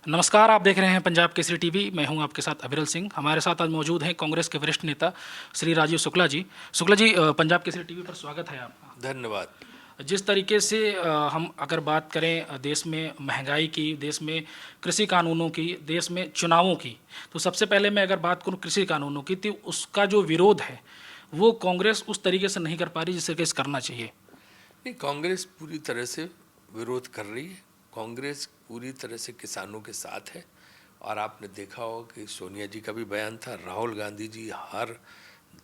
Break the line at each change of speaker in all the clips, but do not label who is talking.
नमस्कार, आप देख रहे हैं पंजाब केसरी टीवी। मैं हूं आपके साथ अविरल सिंह। हमारे साथ आज मौजूद हैं कांग्रेस के वरिष्ठ नेता श्री राजीव शुक्ला जी। शुक्ला जी, पंजाब केसरी टीवी पर स्वागत है आपका।
धन्यवाद।
जिस तरीके से हम अगर बात करें देश में महंगाई की, देश में कृषि कानूनों की, देश में चुनावों की, तो सबसे पहले मैं अगर बात करूं कृषि कानूनों की, तो उसका जो विरोध है वो कांग्रेस उस तरीके से नहीं कर पा रही जिस तरीके से करना चाहिए।
नहीं, कांग्रेस पूरी तरह से विरोध कर रही है। कांग्रेस पूरी तरह से किसानों के साथ है। और आपने देखा हो कि सोनिया जी का भी बयान था, राहुल गांधी जी हर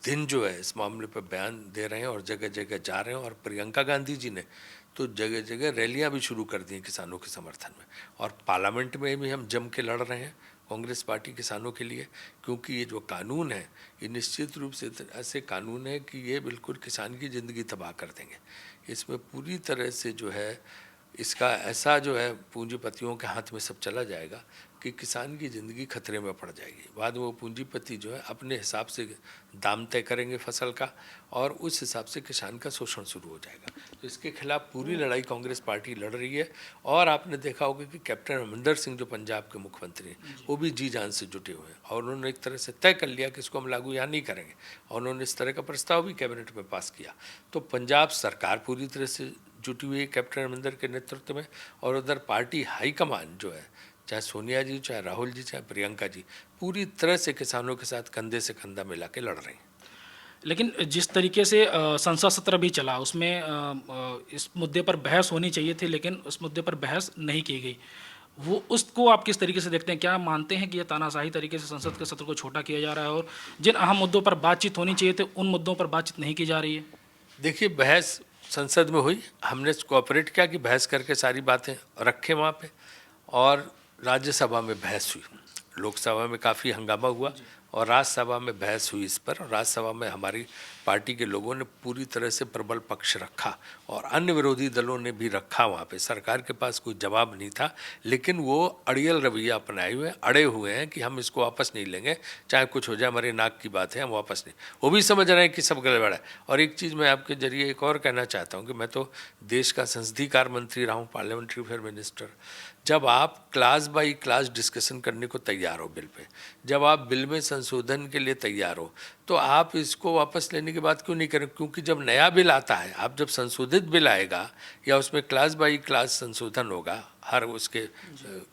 दिन जो है इस मामले पर बयान दे रहे हैं और जगह जगह जा रहे हैं। और प्रियंका गांधी जी ने तो जगह जगह रैलियां भी शुरू कर दी हैं किसानों के समर्थन में। और पार्लियामेंट में भी हम जम के लड़ रहे हैं कांग्रेस पार्टी किसानों के लिए, क्योंकि ये जो कानून है ये निश्चित रूप से ऐसे कानून है कि ये बिल्कुल किसान की ज़िंदगी तबाह कर देंगे। इसमें पूरी तरह से जो है इसका ऐसा जो है पूंजीपतियों के हाथ में सब चला जाएगा कि किसान की ज़िंदगी खतरे में पड़ जाएगी। बाद में वो पूंजीपति जो है अपने हिसाब से दाम तय करेंगे फसल का, और उस हिसाब से किसान का शोषण शुरू हो जाएगा। तो इसके खिलाफ पूरी लड़ाई कांग्रेस पार्टी लड़ रही है। और आपने देखा होगा कि कैप्टन अमरिंदर सिंह जो पंजाब के मुख्यमंत्री हैं वो भी जी जान से जुटे हुए हैं, और उन्होंने एक तरह से तय कर लिया कि इसको हम लागू यहाँ नहीं करेंगे। और उन्होंने इस तरह का प्रस्ताव भी कैबिनेट में पास किया। तो पंजाब सरकार पूरी तरह से जुटी हुई है कैप्टन अमरिंदर के नेतृत्व में, और उधर पार्टी हाईकमान जो है, चाहे सोनिया जी, चाहे राहुल जी, चाहे प्रियंका जी, पूरी तरह से किसानों के साथ कंधे से कंधा मिला के लड़ रही हैं।
लेकिन जिस तरीके से संसद सत्र भी चला उसमें इस मुद्दे पर बहस होनी चाहिए थी, लेकिन उस मुद्दे पर बहस नहीं की गई। वो उसको आप किस तरीके से देखते हैं? क्या मानते हैं कि यह तानाशाही तरीके से संसद के सत्र को छोटा किया जा रहा है और जिन अहम मुद्दों पर बातचीत होनी चाहिए थी उन मुद्दों पर बातचीत नहीं की जा रही है?
देखिए, बहस संसद में हुई, हमने कोऑपरेट किया कि बहस करके सारी बातें रखें वहाँ पे। और राज्यसभा में बहस हुई, लोकसभा में काफ़ी हंगामा हुआ और राज्यसभा में बहस हुई इस पर। और राज्यसभा में हमारी पार्टी के लोगों ने पूरी तरह से प्रबल पक्ष रखा, और अन्य विरोधी दलों ने भी रखा। वहाँ पे सरकार के पास कोई जवाब नहीं था, लेकिन वो अड़ियल रवैया अपनाए हुए अड़े हुए हैं कि हम इसको वापस नहीं लेंगे, चाहे कुछ हो जाए, हमारे नाक की बात है, हम वापस नहीं। वो भी समझ रहे हैं कि सब गड़बड़ है। और एक चीज़ मैं आपके जरिए एक और कहना चाहता हूँ कि मैं तो देश का संसदीय कार्य मंत्री रहा हूँ, पार्लियामेंट्री अफेयर मिनिस्टर। जब आप क्लास बाई क्लास डिस्कशन करने को तैयार हो बिल पे, जब आप बिल में संशोधन के लिए तैयार हो, तो आप इसको वापस लेने के बाद क्यों नहीं करें? क्योंकि जब नया बिल आता है, आप जब संशोधित बिल आएगा या उसमें क्लास बाई क्लास संशोधन होगा हर उसके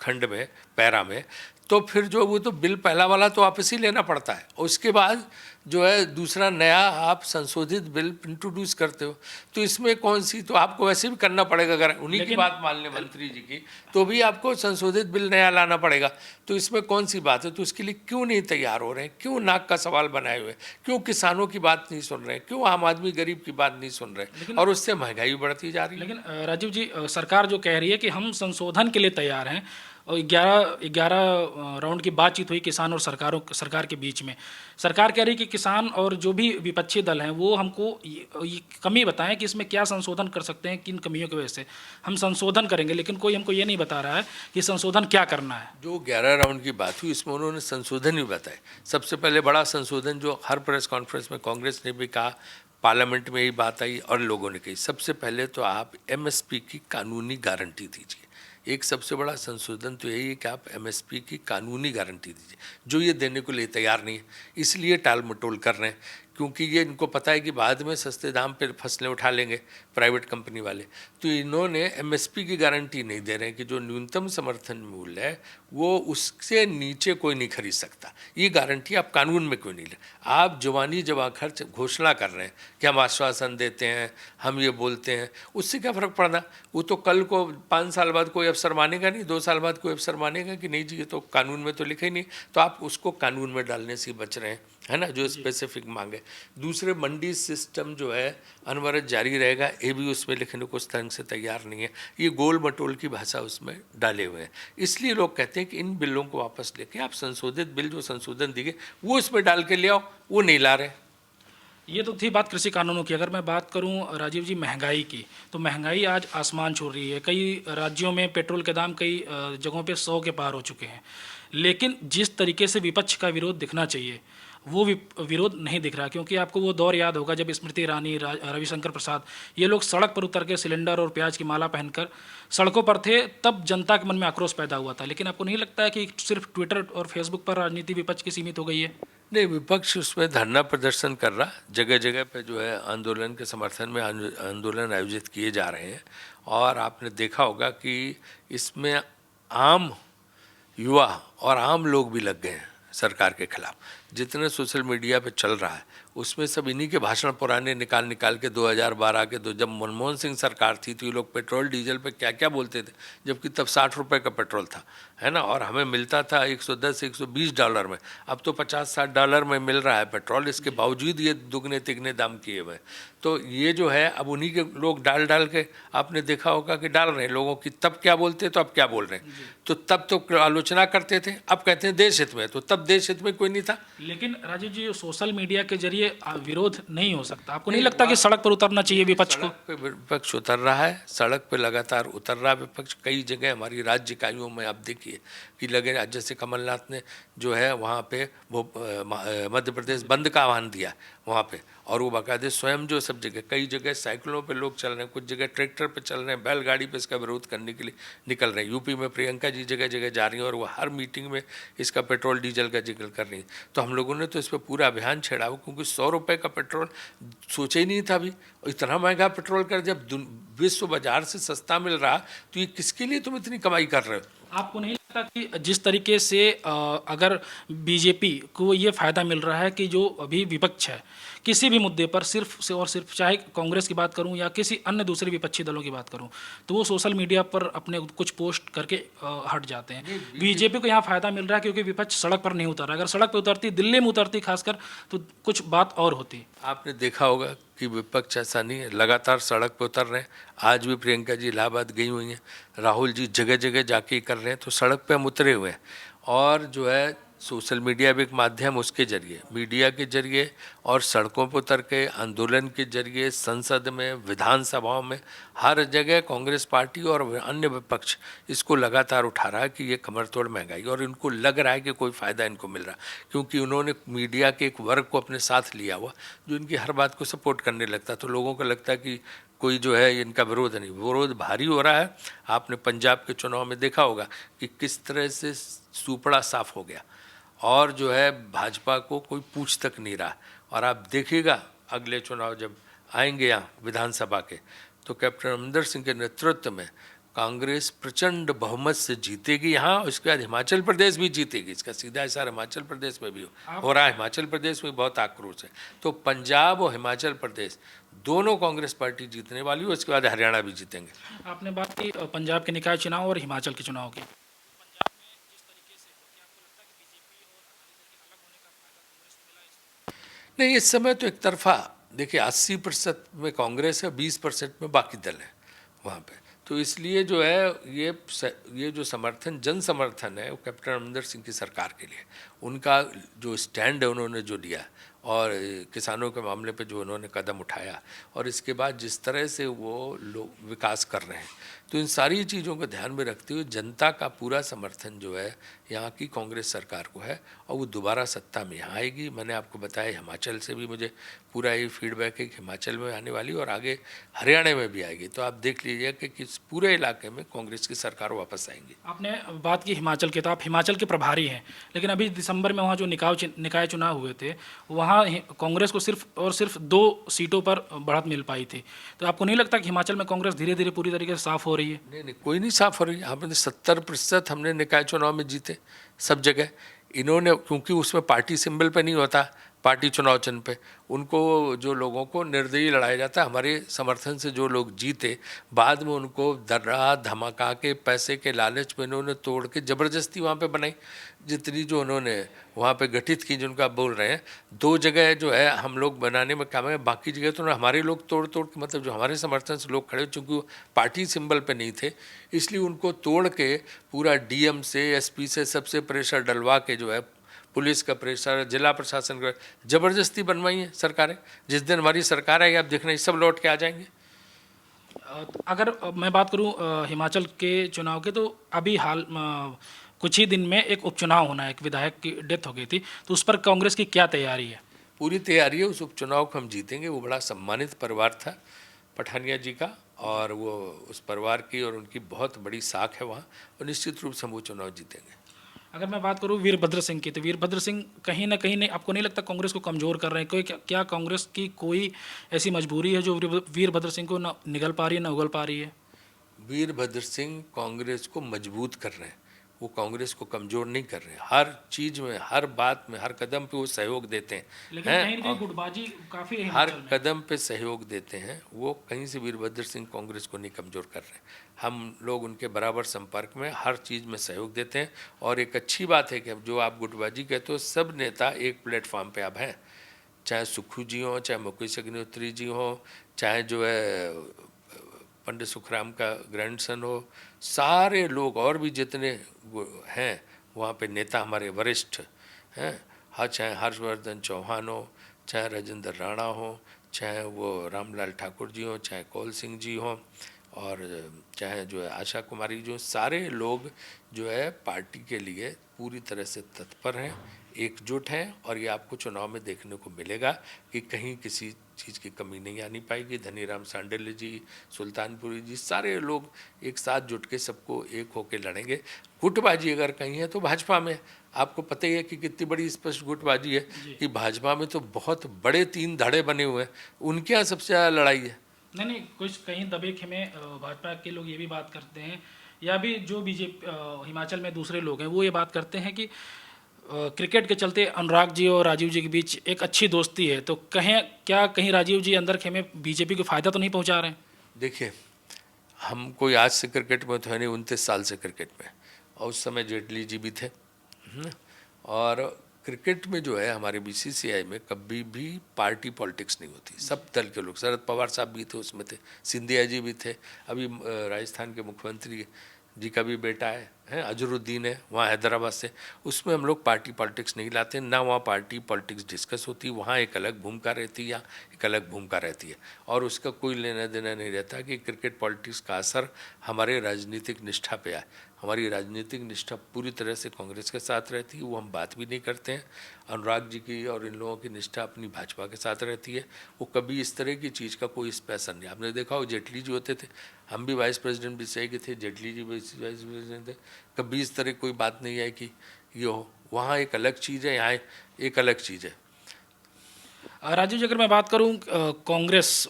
खंड में, पैरा में, तो फिर जो वो तो बिल पहला वाला तो वापस ही लेना पड़ता है। उसके बाद जो है दूसरा नया आप संशोधित बिल इंट्रोड्यूस करते हो, तो इसमें कौन सी, तो आपको वैसे भी करना पड़ेगा। अगर उन्हीं की बात मान लें मंत्री जी की, तो भी आपको संशोधित बिल नया लाना पड़ेगा। तो इसमें कौन सी बात है? तो इसके लिए क्यों नहीं तैयार हो रहे हैं? क्यों नाक का सवाल बनाए हुए? क्यों किसानों की बात नहीं सुन रहे हैं? क्यों आम आदमी गरीब की बात नहीं सुन रहे? और उससे महंगाई बढ़ती जा रही है।
लेकिन राजीव जी, सरकार जो कह रही है कि हम संशोधन के लिए तैयार हैं, और 11 राउंड की बातचीत हुई किसान और सरकार के बीच में। सरकार कह रही है कि किसान और जो भी विपक्षी दल हैं वो हमको ये कमी बताएं कि इसमें क्या संशोधन कर सकते हैं, किन कमियों की वजह से हम संशोधन करेंगे, लेकिन कोई हमको ये नहीं बता रहा है कि संशोधन क्या करना है।
जो 11 राउंड की बात हुई, इसमें उन्होंने संशोधन भी बताए। सबसे पहले बड़ा संशोधन जो हर प्रेस कॉन्फ्रेंस में कांग्रेस ने भी कहा, पार्लियामेंट में ही बात आई और लोगों ने कही, सबसे पहले तो आप एमएसपी की कानूनी गारंटी दीजिए। एक सबसे बड़ा संशोधन तो यही है कि आप एमएसपी की कानूनी गारंटी दीजिए, जो ये देने को लिए तैयार नहीं है। इसलिए टाल मटोल कर रहे हैं, क्योंकि ये इनको पता है कि बाद में सस्ते दाम पर फसलें उठा लेंगे प्राइवेट कंपनी वाले। तो इन्होंने एमएसपी की गारंटी नहीं दे रहे हैं कि जो न्यूनतम समर्थन मूल्य है वो उससे नीचे कोई नहीं खरीद सकता। ये गारंटी आप कानून में क्यों नहीं ले? आप जवानी जवा खर्च घोषणा कर रहे हैं कि हम आश्वासन देते हैं, हम ये बोलते हैं, उससे क्या फ़र्क पड़ना? वो तो कल को 5 साल बाद कोई अफसर मानेगा नहीं, 2 साल बाद कोई अफसर मानेगा कि नहीं जी ये तो कानून में तो लिखा ही नहीं। तो आप उसको कानून में डालने से बच रहे हैं, है ना, जो स्पेसिफिक मांगे। दूसरे, मंडी सिस्टम जो है अनवरत जारी रहेगा, ये भी उसमें लिखने को उस ढंग से तैयार नहीं है। ये गोल मटोल की भाषा उसमें डाले हुए हैं। इसलिए लोग कहते हैं कि इन बिलों को वापस लेके आप संशोधित बिल जो संशोधन दिए वो इसमें डाल के ले आओ, वो नहीं ला रहे।
ये तो थी बात कृषि कानूनों की। अगर मैं बात करूं राजीव जी महंगाई की, तो महंगाई आज आसमान छू रही है। कई राज्यों में पेट्रोल के दाम कई जगहों पे 100 के पार हो चुके हैं। लेकिन जिस तरीके से विपक्ष का विरोध दिखना चाहिए, वो विरोध नहीं दिख रहा, क्योंकि आपको वो दौर याद होगा जब स्मृति ईरानी, रविशंकर प्रसाद, ये लोग सड़क पर उतर के सिलेंडर और प्याज की माला पहनकर सड़कों पर थे, तब जनता के मन में आक्रोश पैदा हुआ था। लेकिन आपको नहीं लगता है कि सिर्फ ट्विटर और फेसबुक पर राजनीति विपक्ष की सीमित हो गई है?
नहीं, विपक्ष उसमें धरना प्रदर्शन कर रहा, जगह जगह पे जो है आंदोलन के समर्थन में आंदोलन आयोजित किए जा रहे हैं। और आपने देखा होगा कि इसमें आम युवा और आम लोग भी लग गए हैं सरकार के खिलाफ। जितने सोशल मीडिया पे चल रहा है उसमें सब इन्हीं के भाषण पुराने निकाल निकाल के 2012 के जब मनमोहन सिंह सरकार थी तो ये लोग पेट्रोल डीजल पे क्या क्या बोलते थे, जबकि तब 60 रुपये का पेट्रोल था, है ना, और हमें मिलता था 110-120 डॉलर में। अब तो 50-60 डॉलर में मिल रहा है पेट्रोल, इसके बावजूद ये दुगने तिगने दाम किए हुए। तो ये जो है अब उन्हीं के लोग डाल डाल के, आपने देखा होगा कि डाल रहे हैं लोगों की, तब क्या बोलते तो अब क्या बोल रहे हैं। तो तब तो आलोचना करते थे, अब कहते हैं देश हित में, तो तब देश हित में कोई नहीं था।
लेकिन राजीव जी, सोशल मीडिया के जरिए विरोध नहीं हो सकता? आपको नहीं लगता कि सड़क पर उतरना चाहिए विपक्ष को?
सड़क पे विपक्ष उतर रहा है, सड़क पे लगातार उतर रहा है विपक्ष। कई जगह हमारी राज्य इकाइयों में आप देखिए कि लगे, जैसे कमलनाथ ने जो है वहाँ पे वो मध्य प्रदेश बंद का आह्वान दिया वहाँ पे, और वो बाकायदे स्वयं जो सब जगह, कई जगह साइकिलों पे लोग चल रहे हैं, कुछ जगह ट्रैक्टर पे चल रहे हैं, बैलगाड़ी पे इसका विरोध करने के लिए निकल रहे हैं। यूपी में प्रियंका जी जगह जगह जा रही हैं और वो हर मीटिंग में इसका पेट्रोल डीजल का जिक्र कर रही हैं। तो हम लोगों ने तो इस पर पूरा अभियान छेड़ा हो, क्योंकि 100 रुपये का पेट्रोल सोचा ही नहीं था अभी। इतना महंगा पेट्रोल कर, जब विश्व बाजार से सस्ता मिल रहा तो ये किसके लिए तुम इतनी कमाई कर रहे हो?
आपको नहीं लगता कि जिस तरीके से अगर बीजेपी को ये फायदा मिल रहा है कि जो अभी विपक्ष है किसी भी मुद्दे पर, सिर्फ से और सिर्फ, चाहे कांग्रेस की बात करूं या किसी अन्य दूसरे विपक्षी दलों की बात करूं, तो वो सोशल मीडिया पर अपने कुछ पोस्ट करके हट जाते हैं। बीजेपी को यहाँ फायदा मिल रहा है क्योंकि विपक्ष सड़क पर नहीं उतर रहा। अगर सड़क पर उतरती, दिल्ली में उतरती खासकर, तो कुछ बात और होती।
आपने देखा होगा कि विपक्ष ऐसा नहीं है, लगातार सड़क पर उतर रहे हैं। आज भी प्रियंका जी इलाहाबाद गई हुई हैं, राहुल जी जगह जगह जाके कर रहे हैं, तो सड़क पे हम उतरे हुए हैं। और जो है सोशल मीडिया भी एक माध्यम, उसके जरिए, मीडिया के जरिए और सड़कों पर उतर के आंदोलन के जरिए, संसद में, विधानसभाओं में, हर जगह कांग्रेस पार्टी और अन्य विपक्ष इसको लगातार उठा रहा है कि ये कमर तोड़ महंगाई, और इनको लग रहा है कि कोई फ़ायदा इनको मिल रहा है, क्योंकि उन्होंने मीडिया के एक वर्ग को अपने साथ लिया हुआ जो इनकी हर बात को सपोर्ट करने लगता, तो लोगों को लगता है कि कोई जो है इनका विरोध नहीं। विरोध भारी हो रहा है। आपने पंजाब के चुनाव में देखा होगा कि किस तरह से सुपड़ा साफ हो गया, और जो है भाजपा को कोई पूछ तक नहीं रहा। और आप देखिएगा अगले चुनाव जब आएंगे यहाँ विधानसभा के, तो कैप्टन अमरिंदर सिंह के नेतृत्व में कांग्रेस प्रचंड बहुमत से जीतेगी यहाँ। उसके बाद हिमाचल प्रदेश भी जीतेगी। इसका सीधा असर हिमाचल प्रदेश में भी हो रहा है। हिमाचल प्रदेश में बहुत आक्रोश है। तो पंजाब और हिमाचल प्रदेश दोनों कांग्रेस पार्टी जीतने वाली है। उसके बाद हरियाणा भी जीतेंगे।
आपने बात की पंजाब के निकाय चुनाव और हिमाचल के चुनाव की।
नहीं, इस समय तो एक तरफा देखिए 80% में कांग्रेस है, 20% में बाकी दल है वहाँ पे। तो इसलिए जो है ये जो समर्थन, जन समर्थन है, वो कैप्टन अमरिंदर सिंह की सरकार के लिए, उनका जो स्टैंड है उन्होंने जो लिया, और किसानों के मामले पे जो उन्होंने कदम उठाया, और इसके बाद जिस तरह से वो लोग विकास कर रहे हैं, तो इन सारी चीज़ों को ध्यान में रखते हुए जनता का पूरा समर्थन जो है यहाँ की कांग्रेस सरकार को है, और वो दोबारा सत्ता में यहाँ आएगी। मैंने आपको बताया हिमाचल से भी मुझे पूरा ये फीडबैक है कि हिमाचल में आने वाली, और आगे हरियाणा में भी आएगी। तो आप देख लीजिए कि किस पूरे इलाके में कांग्रेस की सरकार वापस आएंगी।
आपने बात की हिमाचल के, तो आप हिमाचल के प्रभारी हैं, लेकिन अभी दिसंबर में वहाँ जो निकाय चुनाव हुए थे, वहाँ कांग्रेस को सिर्फ और सिर्फ 2 सीटों पर बढ़त मिल पाई थी। तो आपको नहीं लगता कि हिमाचल में कांग्रेस धीरे धीरे पूरी तरीके से साफ हो रही है?
नहीं, कोई नहीं साफ हो रही है। हमने 70% हमने निकाय चुनाव में जीते सब जगह। इन्होंने, क्योंकि उसमें पार्टी सिंबल पे नहीं होता, पार्टी चुनाव चिन्ह पे, उनको जो लोगों को निर्दयी लड़ाया जाता है। हमारे समर्थन से जो लोग जीते, बाद में उनको डरा धमका के पैसे के लालच में इन्होंने तोड़ के ज़बरदस्ती वहाँ पे बनाई। जितनी जो उन्होंने वहाँ पे गठित की, जिनको आप बोल रहे हैं, 2 जगह जो है हम लोग बनाने में काम है, बाकी जगह तो हमारे लोग तोड़ के, मतलब जो हमारे समर्थन से लोग खड़े, चूँकि वो पार्टी सिंबल पे नहीं थे, इसलिए उनको तोड़ के पूरा डीएम से, एसपी से, सबसे प्रेशर डलवा के, जो है पुलिस का प्रेशर, जिला प्रशासन का, ज़बरदस्ती बनवाई है सरकारें। जिस दिन हमारी सरकार आएगी, आप देखना सब लौट के आ जाएंगे।
अगर मैं बात करूं हिमाचल के चुनाव के, तो अभी हाल कुछ ही दिन में एक उपचुनाव होना है, एक विधायक की डेथ हो गई थी, तो उस पर कांग्रेस की क्या तैयारी है?
पूरी तैयारी है, उस उपचुनाव को हम जीतेंगे। वो बड़ा सम्मानित परिवार था पठानिया जी का, और वो उस परिवार की और उनकी बहुत बड़ी साख है वहाँ, और निश्चित रूप से हम वो चुनाव जीतेंगे।
अगर मैं बात करूं वीरभद्र सिंह की, तो वीरभद्र सिंह कहीं ना कहीं, नहीं आपको नहीं लगता कांग्रेस को कमज़ोर कर रहे हैं? कोई क्या कांग्रेस की कोई ऐसी मजबूरी है जो वीरभद्र सिंह को ना निगल पा रही है, ना उगल पा रही है?
वीरभद्र सिंह कांग्रेस को मजबूत कर रहे हैं, वो कांग्रेस को कमज़ोर नहीं कर रहे हैं। हर चीज़ में, हर बात में, हर कदम पे वो सहयोग देते हैं,
लेकिन कहीं ना कहीं गुटबाजी काफ़ी है
हर
हिमाचल में।
कदम पे सहयोग देते हैं वो। कहीं से वीरभद्र सिंह कांग्रेस को नहीं कमज़ोर कर रहे हैं। हम लोग उनके बराबर संपर्क में, हर चीज़ में सहयोग देते हैं। और एक अच्छी बात है कि जो आप गुटबाजी कहते हो, सब नेता एक प्लेटफॉर्म पे अब हैं, चाहे सुक्खू जी हों, चाहे मुकेश अग्निहोत्री जी हों, चाहे जो है पंडित सुखराम का ग्रैंडसन हो, सारे लोग और भी जितने हैं वहाँ पे नेता हमारे वरिष्ठ हैं, हाँ, चाहे हर्षवर्धन चौहान हो, चाहे राजेंद्र राणा हो, चाहे वो रामलाल ठाकुर जी हों, चाहे कौल सिंह जी हों, और चाहे जो है आशा कुमारी जो, सारे लोग जो है पार्टी के लिए पूरी तरह से तत्पर हैं, एकजुट हैं। और ये आपको चुनाव में देखने को मिलेगा कि कहीं किसी चीज़ की कमी नहीं आनी पाएगी। धनीराम सांडिल्य जी, सुल्तानपुरी जी, सारे लोग एक साथ जुट के सबको एक होकर लड़ेंगे। गुटबाजी अगर कहीं है तो भाजपा में। आपको पता ही है कि कितनी बड़ी स्पष्ट गुटबाजी है कि भाजपा में तो बहुत बड़े 3 धड़े बने हुए हैं, उनके यहाँ सबसे ज़्यादा लड़ाई है।
नहीं, कुछ कहीं दबे खेमे भाजपा के लोग ये भी बात करते हैं, या भी जो बीजेपी हिमाचल में दूसरे लोग हैं वो ये बात करते हैं कि क्रिकेट के चलते अनुराग जी और राजीव जी के बीच एक अच्छी दोस्ती है, तो कहीं राजीव जी अंदर खेमे बीजेपी को फ़ायदा तो नहीं पहुंचा रहे हैं?
देखिए, हम कोई आज से क्रिकेट में तो है नहीं, 29 साल से क्रिकेट में, और उस समय जेटली जी भी थे। और क्रिकेट में जो है हमारे बीसीसीआई में कभी भी पार्टी पॉलिटिक्स नहीं होती। सब दल के लोग, शरद पवार साहब भी थे उसमें, थे सिंधिया जी भी थे, अभी राजस्थान के मुख्यमंत्री जी का भी बेटा है अजरुद्दीन है वहाँ हैदराबाद से। उसमें हम लोग पार्टी पॉलिटिक्स नहीं लाते, ना वहाँ पार्टी पॉलिटिक्स डिस्कस होती। वहाँ एक अलग भूमिका रहती है, या एक अलग भूमिका रहती है, और उसका कोई लेना देना नहीं रहता कि क्रिकेट पॉलिटिक्स का असर हमारे राजनीतिक निष्ठा पे आए। हमारी राजनीतिक निष्ठा पूरी तरह से कांग्रेस के साथ रहती है, वो हम बात भी नहीं करते हैं। अनुराग जी की और इन लोगों की निष्ठा अपनी भाजपा के साथ रहती है। वो कभी इस तरह की चीज़ का कोई स्पेशल नहीं। आपने देखा हो जेटली जी होते थे, हम भी वाइस प्रेसिडेंट भी सही के थे, जेटली जी वाइस प्रेसिडेंट थे, कभी इस तरह कोई बात नहीं आई कि ये हो। वहाँ एक अलग चीज़ है, यहाँ एक अलग चीज़ है।
राजीव जी, अगर मैं बात करूं कांग्रेस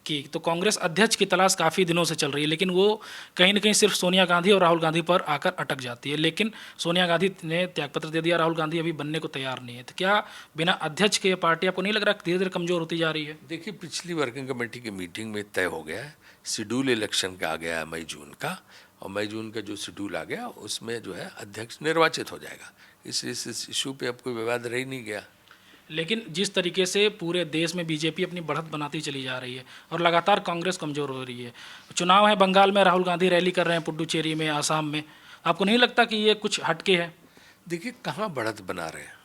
की, तो कांग्रेस अध्यक्ष की तलाश काफ़ी दिनों से चल रही है, लेकिन वो कहीं ना कहीं सिर्फ सोनिया गांधी और राहुल गांधी पर आकर अटक जाती है। लेकिन सोनिया गांधी ने त्यागपत्र दे दिया, राहुल गांधी अभी बनने को तैयार नहीं है, तो क्या बिना अध्यक्ष के ये पार्टी आपको नहीं लग रहा धीरे धीरे कमज़ोर होती जा रही है?
देखिए, पिछली वर्किंग कमेटी की मीटिंग में तय हो गया है, शेड्यूल इलेक्शन का आ गया है मई जून का, और मई जून का जो शेड्यूल आ गया उसमें जो है अध्यक्ष निर्वाचित हो जाएगा। इस इशू पे अब कोई विवाद रह नहीं गया।
लेकिन जिस तरीके से पूरे देश में बीजेपी अपनी बढ़त बनाती चली जा रही है और लगातार कांग्रेस कमज़ोर हो रही है, चुनाव है बंगाल में, राहुल गांधी रैली कर रहे हैं पुडुचेरी में, आसाम में, आपको नहीं लगता कि ये कुछ हटके है?
देखिए, कहाँ बढ़त बना रहे हैं,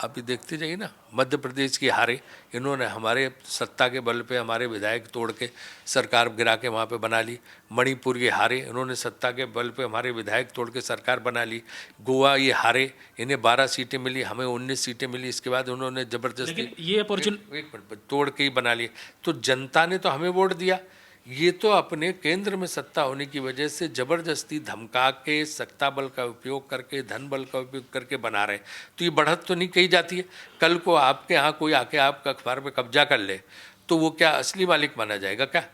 आप ये देखते जाइए ना। मध्य प्रदेश की हारे, इन्होंने हमारे सत्ता के बल पे हमारे विधायक तोड़ के सरकार गिरा के वहाँ पे बना ली। मणिपुर ये हारे, इन्होंने सत्ता के बल पे हमारे विधायक तोड़ के सरकार बना ली। गोवा ये हारे, इन्हें 12 सीटें मिली, हमें 19 सीटें मिली। इसके बाद उन्होंने ज़बरदस्ती
लेकिन ये अपॉर्चुनिटी
एक मिनट तोड़ के ही बना लिए। तो जनता ने तो हमें वोट दिया, ये तो अपने केंद्र में सत्ता होने की वजह से जबरदस्ती धमका के, सत्ता बल का उपयोग करके, धन बल का उपयोग करके बना रहे हैं। तो ये बढ़त तो नहीं कही जाती है। कल को आपके यहाँ कोई आके आपका अखबार पे कब्जा कर ले तो वो क्या असली मालिक माना जाएगा क्या?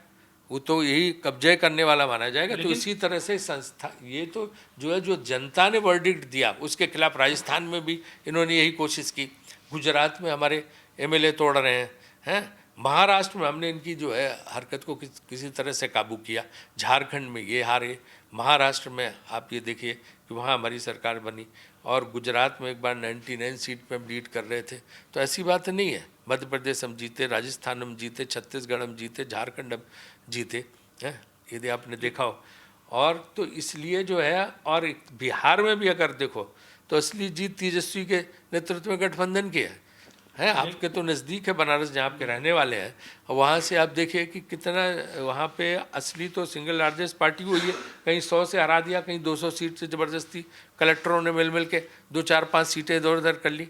वो तो यही कब्जे करने वाला माना जाएगा। तो इसी तरह से संस्था, ये तो जो है, जो जनता ने वर्डिक्ट दिया उसके खिलाफ राजस्थान में भी इन्होंने यही कोशिश की, गुजरात में हमारे एमएलए तोड़ रहे हैं, महाराष्ट्र में हमने इनकी जो है हरकत को किसी तरह से काबू किया, झारखंड में ये हारे, महाराष्ट्र में आप ये देखिए कि वहाँ हमारी सरकार बनी, और गुजरात में एक बार 99 सीट पे हम लीड कर रहे थे। तो ऐसी बात नहीं है। मध्य प्रदेश हम जीते, राजस्थान हम जीते, छत्तीसगढ़ हम जीते, झारखंड हम जीते हैं, यदि आपने देखा हो। और तो इसलिए जो है, और बिहार में भी अगर देखो तो असली जीत तेजस्वी के नेतृत्व में गठबंधन की है। हैं। आपके तो नज़दीक है बनारस, जहाँ आपके रहने वाले हैं, वहाँ से आप देखिए कि कितना वहाँ पे असली तो सिंगल लार्जेस्ट पार्टी हुई है, कहीं 100 से हरा दिया, कहीं 200 सीट से ज़बरदस्ती कलेक्टरों ने मिल के 2 4 5 सीटें इधर उधर कर ली,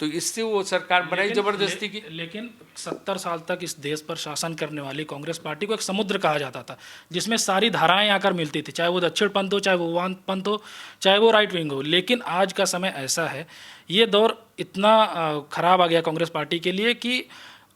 तो इससे वो सरकार बनाई ज़बरदस्ती की।
लेकिन 70 साल तक इस देश पर शासन करने वाली कांग्रेस पार्टी को एक समुद्र कहा जाता था, जिसमें सारी धाराएं आकर मिलती थी, चाहे वो दक्षिण पंथ हो, चाहे वो वाम पंथ हो, चाहे वो राइट विंग हो। लेकिन आज का समय ऐसा है, ये दौर इतना खराब आ गया कांग्रेस पार्टी के लिए कि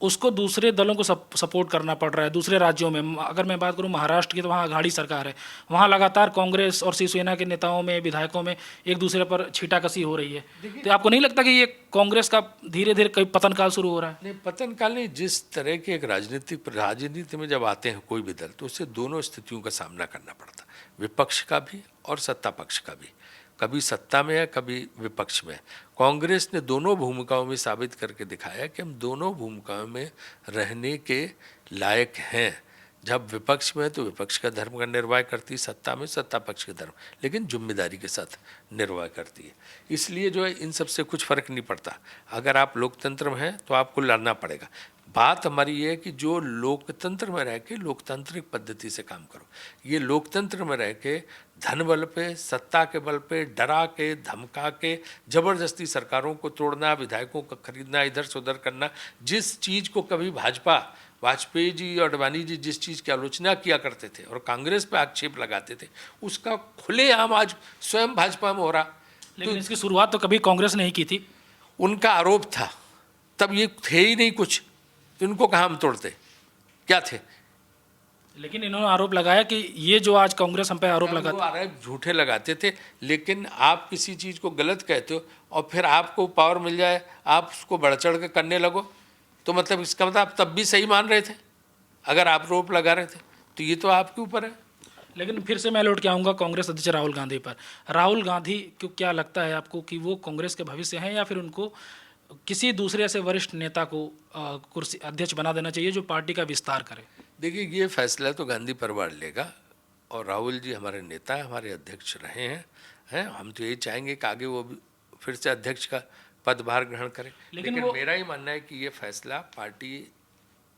उसको दूसरे दलों को सपोर्ट करना पड़ रहा है। दूसरे राज्यों में अगर मैं बात करूं महाराष्ट्र की, तो वहाँ आघाड़ी सरकार है, वहाँ लगातार कांग्रेस और शिवसेना के नेताओं में, विधायकों में एक दूसरे पर छीटाकशी हो रही है। तो आपको नहीं लगता कि ये कांग्रेस का धीरे धीरे कई पतन काल शुरू हो रहा है?
नहीं, पतन काल नहीं, जिस तरह के एक राजनीति में जब आते हैं कोई भी दल, तो उससे दोनों स्थितियों का सामना करना पड़ता, विपक्ष का भी और सत्ता पक्ष का भी। कभी सत्ता में है, कभी विपक्ष में है। कांग्रेस ने दोनों भूमिकाओं में साबित करके दिखाया कि हम दोनों भूमिकाओं में रहने के लायक हैं। जब विपक्ष में है तो विपक्ष का धर्म का निर्वाह करती है, सत्ता में सत्ता पक्ष का धर्म, लेकिन जिम्मेदारी के साथ निर्वाह करती है। इसलिए जो है इन सब से कुछ फर्क नहीं पड़ता। अगर आप लोकतंत्र में हैं तो आपको लड़ना पड़ेगा। बात हमारी ये है कि जो लोकतंत्र में रह के लोकतांत्रिक पद्धति से काम करो। ये लोकतंत्र में रह के धन बल पे, सत्ता के बल पे, डरा के, धमका के, जबरदस्ती सरकारों को तोड़ना, विधायकों का खरीदना, इधर से उधर करना, जिस चीज़ को कभी भाजपा, वाजपेयी जी और अडवाणी जी जिस चीज़ की आलोचना किया करते थे और कांग्रेस पे आक्षेप लगाते थे, उसका खुलेआम आज स्वयं भाजपा में हो रहा।
लेकिन इसकी शुरुआत तो कभी कांग्रेस ने ही की थी।
उनका आरोप था, तब ये थे ही नहीं कुछ, तो इनको कहाँ हम तोड़ते, क्या थे?
लेकिन इन्होंने आरोप लगाया कि ये जो आज कांग्रेस हम पे आरोप लगाती,
आरोप झूठे लगाते थे। लेकिन आप किसी चीज़ को गलत कहते हो और फिर आपको पावर मिल जाए, आप उसको बढ़ चढ़ के करने लगो, तो मतलब इसका मतलब आप तब भी सही मान रहे थे अगर आप आरोप लगा रहे थे, तो ये तो आपके ऊपर है।
लेकिन फिर से मैं लौट के आऊँगा कांग्रेस अध्यक्ष राहुल गांधी पर। राहुल गांधी को क्या लगता है आपको कि वो कांग्रेस के भविष्य हैं, या फिर उनको किसी दूसरे ऐसे वरिष्ठ नेता को कुर्सी अध्यक्ष बना देना चाहिए जो पार्टी का विस्तार करे?
देखिए, ये फैसला तो गांधी परिवार लेगा, और राहुल जी हमारे नेता हैं, हमारे अध्यक्ष रहे हैं। हम तो यही चाहेंगे कि आगे वो भी फिर से अध्यक्ष का पदभार ग्रहण करें। लेकिन मेरा ही मानना है कि ये फैसला पार्टी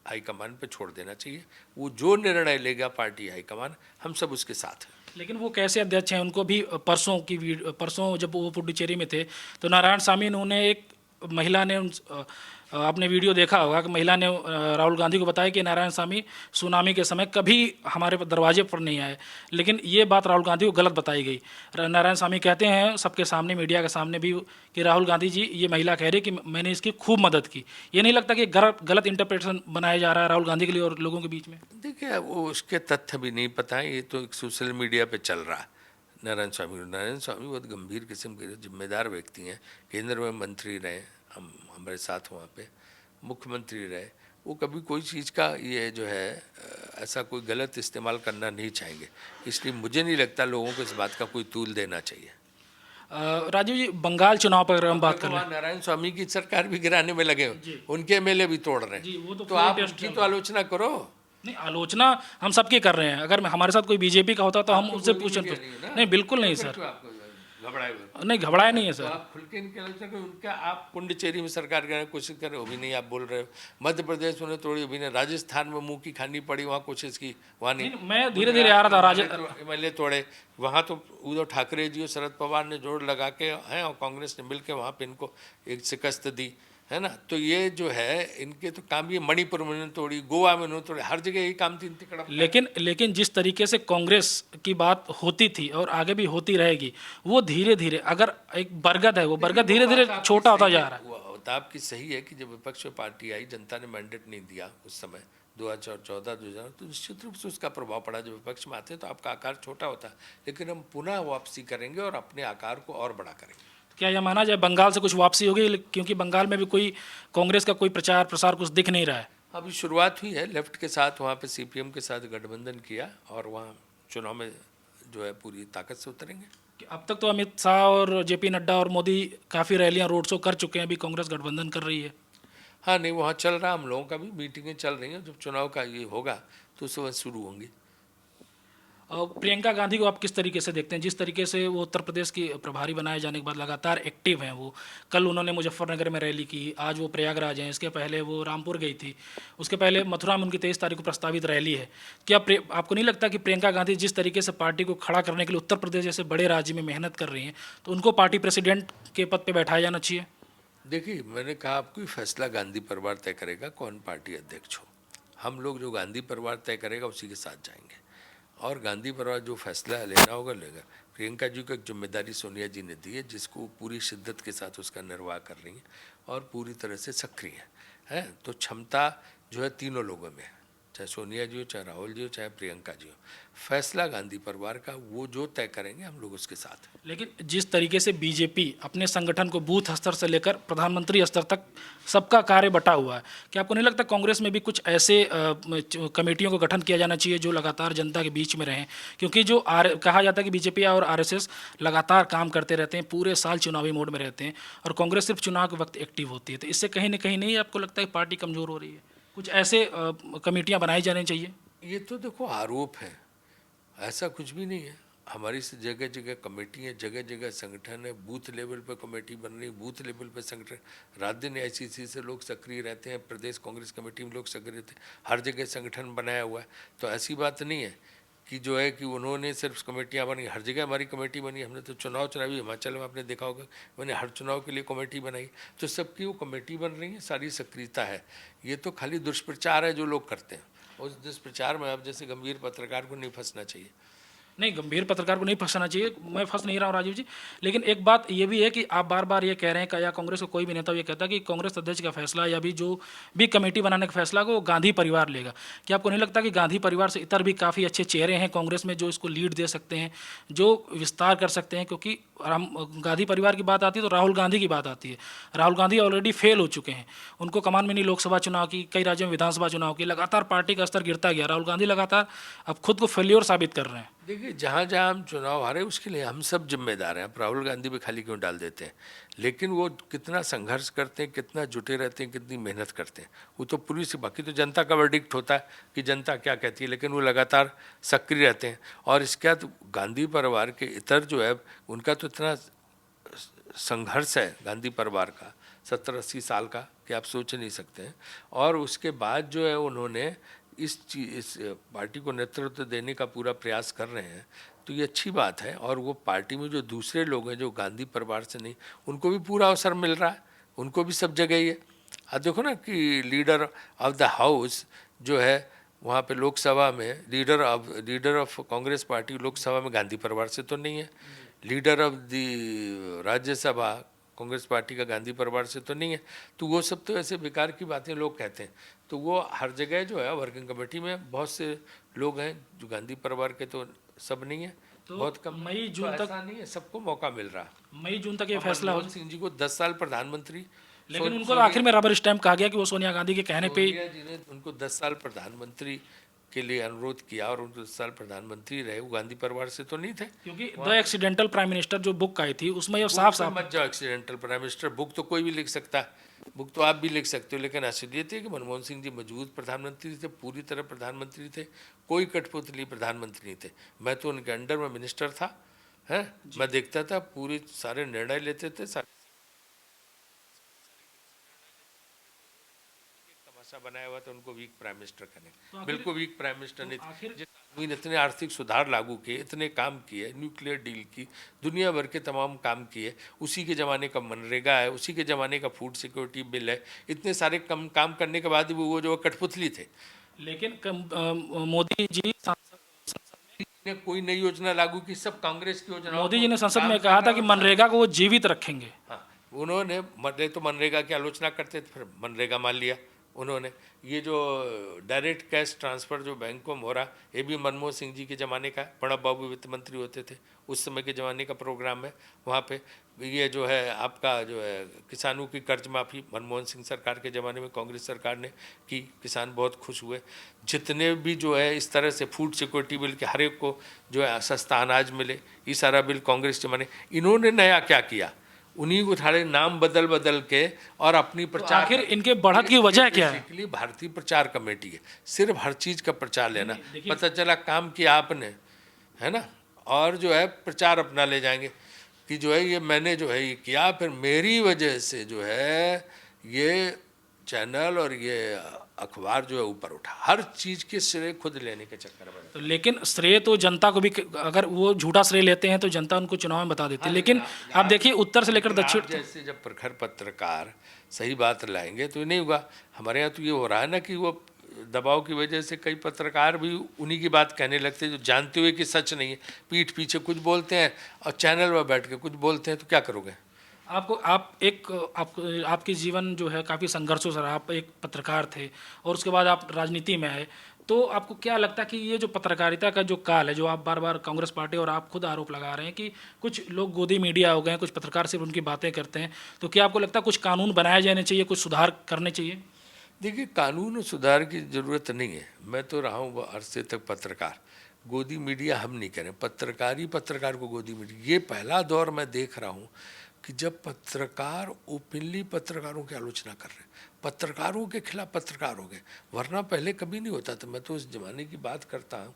हाईकमान पे छोड़ देना चाहिए। वो जो निर्णय लेगा पार्टी हाईकमान, हम सब उसके साथ हैं।
लेकिन वो कैसे अध्यक्ष हैं? उनको भी परसों जब वो पुडुचेरी में थे, तो नारायण सामी ने उन्हें, एक महिला ने आपने वीडियो देखा होगा कि महिला ने राहुल गांधी को बताया कि नारायण सामी सुनामी के समय कभी हमारे दरवाजे पर नहीं आए। लेकिन ये बात राहुल गांधी को गलत बताई गई। नारायण सामी कहते हैं सबके सामने, मीडिया के सामने भी, कि राहुल गांधी जी, ये महिला कह रही है कि मैंने इसकी खूब मदद की। ये नहीं लगता कि गलत इंटरप्रिटेशन बनाया जा रहा है राहुल गांधी के लिए और लोगों के बीच में?
देखिए, वो उसके तथ्य भी नहीं पता है, ये तो एक सोशल मीडिया पे चल रहा है। नारायण स्वामी बहुत गंभीर किस्म के जिम्मेदार व्यक्ति हैं। केंद्र में मंत्री रहे, हम हमारे साथ वहाँ पे मुख्यमंत्री रहे। वो कभी कोई चीज़ का ये जो है ऐसा कोई गलत इस्तेमाल करना नहीं चाहेंगे। इसलिए मुझे नहीं लगता लोगों को इस बात का कोई तूल देना चाहिए।
राजीव जी, बंगाल चुनाव पर हम बात कर रहे हैं।
नारायण स्वामी की सरकार भी गिराने में लगे, उनके एमएलए भी तोड़ रहे हैं,
वो
तो आप उसकी तो आलोचना करो।
नहीं, आलोचना हम सबकी कर रहे हैं। अगर हमारे साथ कोई बीजेपी का होता तो हम उससे पूछें। नहीं, बिल्कुल नहीं सर, नहीं घबराए नहीं है सर।
आप खुल के इनकी आलोचना करें। उनका आप पुडुचेरी में सरकार गिराने की कोशिश करें, वो भी नहीं आप बोल रहे हो। मध्य प्रदेश में तोड़ी, वो भी नहीं। राजस्थान में मुंह की खानी पड़ी, वहाँ कोशिश की, वहाँ नहीं।
मैं धीरे धीरे आ रहा था,
एमएलए तोड़े, वहाँ तो उद्धव ठाकरे जी और शरद पवार ने जोड़ लगा के हैं, और कांग्रेस ने मिलकर वहाँ पे इनको एक शिकस्त दी, है ना। तो ये जो है इनके तो काम, ये मणिपुर में उन्होंने तोड़ी, गोवा में उन्होंने तोड़ी, हर जगह यही काम थी इनकी।
लेकिन जिस तरीके से कांग्रेस की बात होती थी और आगे भी होती रहेगी, वो धीरे धीरे, अगर एक बरगद है, वो बरगद धीरे धीरे छोटा होता जा रहा है।
बात आपकी सही है कि जब विपक्ष में पार्टी आई, जनता ने मैंडेट नहीं दिया उस समय 2014-2000, तो निश्चित रूप से उसका प्रभाव पड़ा। जब विपक्ष में आते हैं तो आपका आकार छोटा होता है, लेकिन हम पुनः वापसी करेंगे और अपने आकार को और बड़ा करेंगे।
क्या यह माना जाए बंगाल से कुछ वापसी होगी? क्योंकि बंगाल में भी कोई कांग्रेस का कोई प्रचार प्रसार कुछ दिख नहीं रहा है।
अभी शुरुआत हुई है, लेफ्ट के साथ वहाँ पे सीपीएम के साथ गठबंधन किया, और वहाँ चुनाव में जो है पूरी ताकत से उतरेंगे।
अब तक तो अमित शाह और जेपी नड्डा और मोदी काफ़ी रैलियां, रोड शो कर चुके हैं, अभी कांग्रेस गठबंधन कर रही है।
हाँ, नहीं, वहाँ चल रहा, हम लोगों का भी मीटिंगें चल रही हैं। जब चुनाव का ये होगा तो उस वक्त शुरू होंगी।
और प्रियंका गांधी को आप किस तरीके से देखते हैं, जिस तरीके से वो उत्तर प्रदेश की प्रभारी बनाए जाने के बाद लगातार एक्टिव हैं वो? कल उन्होंने मुजफ्फरनगर में रैली की, आज वो प्रयागराज हैं, इसके पहले वो रामपुर गई थी, उसके पहले मथुरा में उनकी 23 तारीख को प्रस्तावित रैली है। क्या आपको नहीं लगता कि प्रियंका गांधी जिस तरीके से पार्टी को खड़ा करने के लिए उत्तर प्रदेश जैसे बड़े राज्य में मेहनत कर रही हैं, तो उनको पार्टी प्रेसिडेंट के पद पर बैठाया जाना चाहिए?
देखिए, मैंने कहा आपको ही फैसला गांधी परिवार तय करेगा कौन पार्टी अध्यक्ष हो। हम लोग जो गांधी परिवार तय करेगा उसी के साथ जाएंगे, और गांधी परिवार जो फैसला लेना होगा लेगा। प्रियंका जी को एक जिम्मेदारी सोनिया जी ने दी है, जिसको पूरी शिद्दत के साथ उसका निर्वाह कर रही हैं और पूरी तरह से सक्रिय हैं। तो क्षमता जो है तीनों लोगों में है, चाहे सोनिया जी हो, चाहे राहुल जी हो, चाहे प्रियंका जी हो। फैसला गांधी परिवार का, वो जो तय करेंगे हम लोग उसके साथ हैं।
लेकिन जिस तरीके से बीजेपी अपने संगठन को बूथ स्तर से लेकर प्रधानमंत्री स्तर तक सबका कार्य बटा हुआ है, क्या आपको नहीं लगता कांग्रेस में भी कुछ ऐसे कमेटियों का गठन किया जाना चाहिए जो लगातार जनता के बीच में रहें? क्योंकि जो कहा जाता है कि बीजेपी और आरएसएस लगातार काम करते रहते हैं, पूरे साल चुनावी मोड में रहते हैं, और कांग्रेस सिर्फ चुनाव के वक्त एक्टिव होती है, तो इससे कहीं ना कहीं नहीं आपको लगता है पार्टी कमज़ोर हो रही है? कुछ ऐसे कमेटियाँ बनाई जानी चाहिए।
ये तो देखो आरोप है, ऐसा कुछ भी नहीं है। हमारी से जगह जगह कमेटी है, जगह जगह संगठन है, बूथ लेवल पर कमेटी बन रही है, बूथ लेवल पर संगठन, रात दिन आईसीसी से लोग सक्रिय रहते हैं, प्रदेश कांग्रेस कमेटी में लोग सक्रिय रहते हैं, हर जगह संगठन बनाया हुआ है। तो ऐसी बात नहीं है कि जो है कि उन्होंने सिर्फ कमेटियाँ बनी, हर जगह हमारी कमेटी बनी। हमने तो चुनावी हिमाचल में आपने देखा होगा, मैंने हर चुनाव के लिए कमेटी बनाई, तो सबकी वो कमेटी बन रही है, सारी सक्रियता है। ये तो खाली दुष्प्रचार है जो लोग करते हैं, उस दुष्प्रचार में आप जैसे गंभीर पत्रकार को नहीं फंसना चाहिए।
नहीं, गंभीर पत्रकार को नहीं फंसाना चाहिए, मैं फंस नहीं रहा हूँ राजीव जी। लेकिन एक बात ये भी है कि आप बार बार ये कह रहे हैं कि या कांग्रेस का कोई भी नेता ये कहता है कि कांग्रेस अध्यक्ष का फैसला या भी जो भी कमेटी बनाने का फैसला को गांधी परिवार लेगा। क्या आपको नहीं लगता कि गांधी परिवार से इतर भी काफ़ी अच्छे चेहरे हैं कांग्रेस में जो इसको लीड दे सकते हैं, जो विस्तार कर सकते हैं? क्योंकि गांधी परिवार की बात आती है तो राहुल गांधी की बात आती है। राहुल गांधी ऑलरेडी फेल हो चुके हैं, उनको कमान में नहीं लोकसभा चुनाव की, कई राज्यों में विधानसभा चुनाव की, लगातार पार्टी का स्तर गिरता गया। राहुल गांधी लगातार अब खुद को फेल्योर साबित कर रहे हैं।
देखिए, जहाँ जहाँ हम चुनाव हारे उसके लिए हम सब जिम्मेदार हैं। आप राहुल गांधी पे खाली क्यों डाल देते हैं? लेकिन वो कितना संघर्ष करते हैं, कितना जुटे रहते हैं, कितनी मेहनत करते हैं, वो तो पूरी सी, बाकी तो जनता का वर्डिक्ट होता है कि जनता क्या कहती है, लेकिन वो लगातार सक्रिय रहते हैं। और इसके बाद गांधी परिवार के इतर जो है उनका तो इतना संघर्ष है गांधी परिवार का 70-80 साल का कि आप सोच नहीं सकते हैं। और उसके बाद जो है उन्होंने इस पार्टी को नेतृत्व देने का पूरा प्रयास कर रहे हैं, तो ये अच्छी बात है। और वो पार्टी में जो दूसरे लोग हैं जो गांधी परिवार से नहीं, उनको भी पूरा अवसर मिल रहा है, उनको भी सब जगह ही है। अब देखो ना कि लीडर ऑफ द हाउस जो है वहाँ पे लोकसभा में, leader of Congress party Lok Sabha में गांधी परिवार से तो नहीं है, leader of the Rajya Sabha Congress party का गांधी परिवार से तो नहीं है। तो वो सब तो ऐसे बेकार की बातें लोग कहते हैं। तो वो हर जगह जो है वर्किंग कमेटी में बहुत से लोग हैं जो गांधी परिवार के, तो सब नहीं है,
तो
बहुत कम।
मई जून
तो
तक
ऐसा नहीं है, सबको मौका मिल रहा है।
मई जून तक ये फैसला हो।
मनमोहन सिंह जी को 10 साल प्रधानमंत्री,
लेकिन उनको तो आखिर में रबर स्टैंप कहा गया कि वो सोनिया गांधी के कहने पे
सोनिया जी ने उनको 10 साल प्रधानमंत्री के लिए अनुरोध किया और उनको 10 साल प्रधानमंत्री रहे। वो गांधी परिवार से तो नहीं थे।
क्योंकि द एक्सीडेंटल प्राइम मिनिस्टर जो बुक आई थी उसमें ये साफ साफ
मत जाओ एक्सीडेंटल प्राइम मिनिस्टर, बुक तो कोई भी लिख सकता है, बुक तो आप भी लिख सकते हो, लेकिन असलियत है कि मनमोहन सिंह जी मजबूत प्रधानमंत्री थे, पूरी तरह प्रधानमंत्री थे, कोई कठपुतली प्रधानमंत्री नहीं थे। मैं तो उनके अंडर में मिनिस्टर था, है, मैं देखता था, पूरे सारे निर्णय लेते थे, तमाशा बनाया हुआ था उनको वीक प्राइम मिनिस्टर करने।
तो
बिल्कुल वीक प्राइम मिनिस्टर नहीं थे।
आखिर
जिस आदमी ने इतने आर्थिक सुधार लागू किए, इतने काम किए, न्यूक्लियर डील की, दुनिया भर के तमाम काम किए, उसी के ज़माने का मनरेगा है, उसी के ज़माने का फूड सिक्योरिटी बिल है, इतने सारे काम करने के बाद भी वो जो कठपुतली थे।
लेकिन मोदी जी
ने कोई नई योजना लागू की, सब कांग्रेस की योजना।
मोदी जी ने संसद में कहा था कि मनरेगा को वो जीवित रखेंगे।
हाँ, उन्होंने तो मनरेगा की आलोचना करते थे, फिर मनरेगा मान लिया उन्होंने। ये जो डायरेक्ट कैश ट्रांसफ़र जो बैंकों में हो रहा, ये भी मनमोहन सिंह जी के ज़माने का, प्रणब बाबू वित्त मंत्री होते थे उस समय के ज़माने का प्रोग्राम है। वहाँ पे ये जो है आपका जो है किसानों की कर्ज माफ़ी मनमोहन सिंह सरकार के ज़माने में कांग्रेस सरकार ने की, किसान बहुत खुश हुए। जितने भी जो है इस तरह से फूड सिक्योरिटी बिल के हर एक को जो है सस्ता अनाज मिले, ये सारा बिल कांग्रेस के ज़माने। इन्होंने नया क्या किया, उन्हीं को थाड़े नाम बदल के और अपनी प्रचार।
आखिर इनके बढ़त की वजह क्या है?
बेसिकली भारतीय प्रचार कमेटी है, सिर्फ हर चीज़ का प्रचार लेना। पता चला काम किया आपने, है ना, और जो है प्रचार अपना ले जाएंगे कि जो है ये मैंने जो है ये किया, फिर मेरी वजह से जो है ये चैनल और ये अखबार जो है ऊपर उठा। हर चीज़ के श्रेय खुद लेने के चक्कर में।
तो लेकिन श्रेय तो जनता को भी, अगर वो झूठा श्रेय लेते हैं तो जनता उनको चुनाव में बता देती है। लेकिन आप देखिए उत्तर से लेकर दक्षिण,
जैसे जब प्रखर पत्रकार सही बात लाएंगे तो ये नहीं होगा। हमारे यहाँ तो ये हो रहा है ना कि वो दबाव की वजह से कई पत्रकार भी उन्हीं की बात कहने लगते हैं जो जानते हुए कि सच नहीं है, पीठ पीछे कुछ बोलते हैं और चैनल पर बैठ के कुछ बोलते हैं, तो क्या करोगे?
आपके जीवन जो है काफ़ी संघर्षों से रहा। आप एक पत्रकार थे और उसके बाद आप राजनीति में आए, तो आपको क्या लगता है कि ये जो पत्रकारिता का जो काल है, जो आप बार बार कांग्रेस पार्टी और आप खुद आरोप लगा रहे हैं कि कुछ लोग गोदी मीडिया हो गए हैं, कुछ पत्रकार सिर्फ उनकी बातें करते हैं, तो क्या आपको लगता है कुछ कानून बनाए जाने चाहिए, कुछ सुधार करने चाहिए?
देखिए, कानून सुधार की ज़रूरत नहीं है। मैं तो रहा हूँ अरसे तक पत्रकार। गोदी मीडिया हम नहीं करें, पत्रकार को गोदी मीडिया। ये पहला दौर मैं देख रहा हूँ कि जब पत्रकार ओपनली पत्रकारों की आलोचना कर रहे हैं, पत्रकारों के खिलाफ पत्रकार हो गए, वरना पहले कभी नहीं होता था। मैं तो उस ज़माने की बात करता हूँ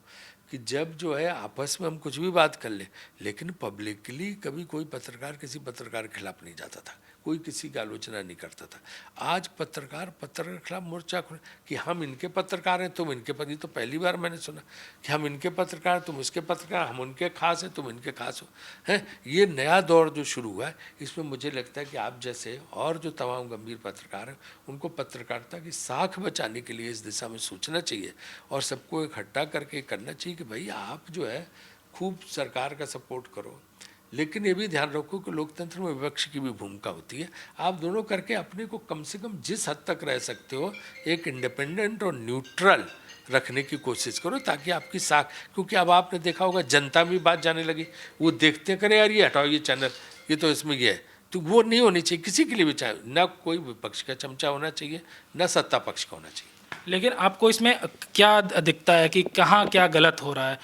कि जब जो है आपस में हम कुछ भी बात कर ले, लेकिन पब्लिकली कभी कोई पत्रकार किसी पत्रकार के खिलाफ नहीं जाता था, कोई किसी की आलोचना नहीं करता था। आज पत्रकार के खिलाफ मोर्चा खोले कि हम इनके पत्रकार हैं, तुम इनके पति। तो पहली बार मैंने सुना कि हम इनके पत्रकार, तुम उसके पत्रकार, हम उनके खास हैं, तुम इनके खास हो। हैं, ये नया दौर जो शुरू हुआ है, इसमें मुझे लगता है कि आप जैसे और जो तमाम गंभीर पत्रकार हैं, उनको पत्रकारिता की साख बचाने के लिए इस दिशा में सोचना चाहिए और सबको इकट्ठा करके करना चाहिए कि भाई आप जो है खूब सरकार का सपोर्ट करो, लेकिन ये भी ध्यान रखो कि लोकतंत्र में विपक्ष की भी भूमिका होती है। आप दोनों करके अपने को कम से कम जिस हद तक रह सकते हो एक इंडिपेंडेंट और न्यूट्रल रखने की कोशिश करो, ताकि आपकी साख, क्योंकि अब आपने देखा होगा जनता भी बात जाने लगी, वो देखते करें यार ये हटाओ ये चैनल, ये तो इसमें ये है, तो वो नहीं होनी चाहिए किसी के लिए भी। चाहे ना कोई विपक्ष का चमचा होना चाहिए, ना सत्ता पक्ष का होना चाहिए।
लेकिन आपको इसमें क्या दिखता है कि कहाँ क्या गलत हो रहा है?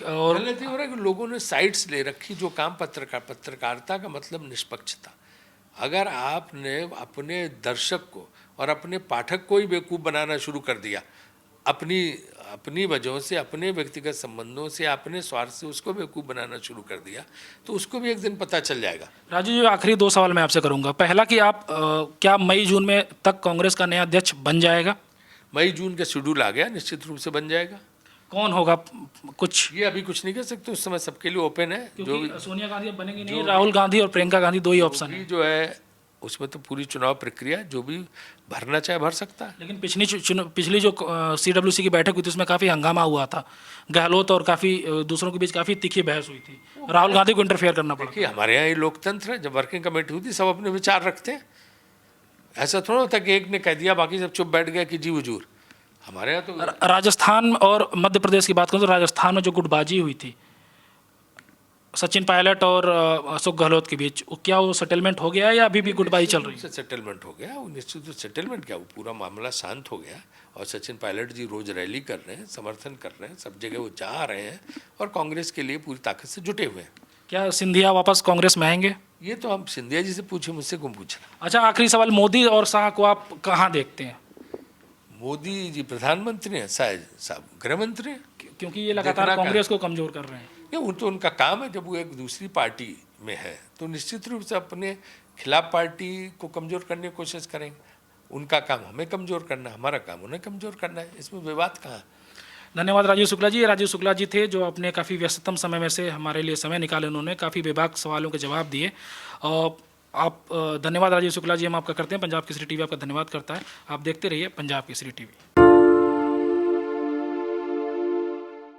और
गलत ये हो रहा है कि लोगों ने साइड्स ले रखी। जो काम पत्रकारिता का मतलब निष्पक्षता। अगर आपने अपने दर्शक को और अपने पाठक को ही बेवकूफ़ बनाना शुरू कर दिया, अपनी वजहों से, अपने व्यक्तिगत संबंधों से, अपने स्वार्थ से उसको बेवकूफ़ बनाना शुरू कर दिया, तो उसको भी एक दिन पता चल जाएगा।
राजू जी, आखिरी 2 सवाल मैं आपसे करूंगा। पहला कि आप क्या मई जून में तक कांग्रेस का नया अध्यक्ष बन जाएगा?
मई जून का शेड्यूल आ गया, निश्चित रूप से बन जाएगा।
कौन होगा? कुछ
ये अभी कुछ नहीं कर सकते, उस समय सबके लिए ओपन है। जो भी
सोनिया गांधी अब बनेंगी नहीं, राहुल गांधी और प्रियंका गांधी 2 ही ऑप्शन है।
जो है उसमें तो पूरी चुनाव प्रक्रिया जो भी भरना चाहे भर सकता है।
लेकिन पिछली जो CWC की बैठक हुई थी उसमें काफ़ी हंगामा हुआ था, गहलोत और काफ़ी दूसरों के बीच काफ़ी तीखी बहस हुई थी, राहुल गांधी को इंटरफेयर करना पड़ा।
देखिए, हमारे यहाँ ये लोकतंत्र है, जब वर्किंग कमेटी हुई थी सब अपने विचार रखते हैं। ऐसा थोड़ा होता कि एक ने कह दिया बाकी सब चुप बैठ गए कि जी हुजूर। हमारे यहाँ तो
राजस्थान और मध्य प्रदेश की बात करूँ तो राजस्थान में जो गुटबाजी हुई थी सचिन पायलट और अशोक गहलोत के बीच, क्या वो सेटलमेंट हो गया है या अभी भी गुटबाजी चल रही है?
सेटलमेंट हो गया, वो निश्चित रूप से सेटलमेंट क्या, वो पूरा मामला शांत हो गया। और सचिन पायलट जी रोज रैली कर रहे हैं, समर्थन कर रहे हैं, सब जगह वो जा रहे हैं और कांग्रेस के लिए पूरी ताकत से जुटे हुए हैं।
क्या सिंधिया वापस कांग्रेस में आएंगे?
ये तो हम सिंधिया जी से पूछे, मुझसे क्यों पूछना।
अच्छा, आखिरी सवाल, मोदी और शाह को आप कहाँ देखते हैं?
मोदी जी प्रधानमंत्री हैं, शायद साहब गृह मंत्री हैं,
क्योंकि ये लगातार कांग्रेस को कमजोर कर रहे हैं।
ये तो उनका काम है। जब वो एक दूसरी पार्टी में है तो निश्चित रूप से अपने खिलाफ पार्टी को कमज़ोर करने की कोशिश करेंगे। उनका काम हमें कमज़ोर करना, हमारा काम उन्हें कमज़ोर करना है, इसमें विवाद कहाँ।
धन्यवाद राजीव शुक्ला जी। राजीव शुक्ला जी थे जो अपने काफ़ी व्यस्ततम समय में से हमारे लिए समय निकाले, उन्होंने काफ़ी बेबाक सवालों के जवाब दिए। आप धन्यवाद राजीव शुक्ला जी हम आपका करते हैं। पंजाब केसरी टीवी आपका धन्यवाद करता है। आप देखते रहिए पंजाब केसरी टीवी।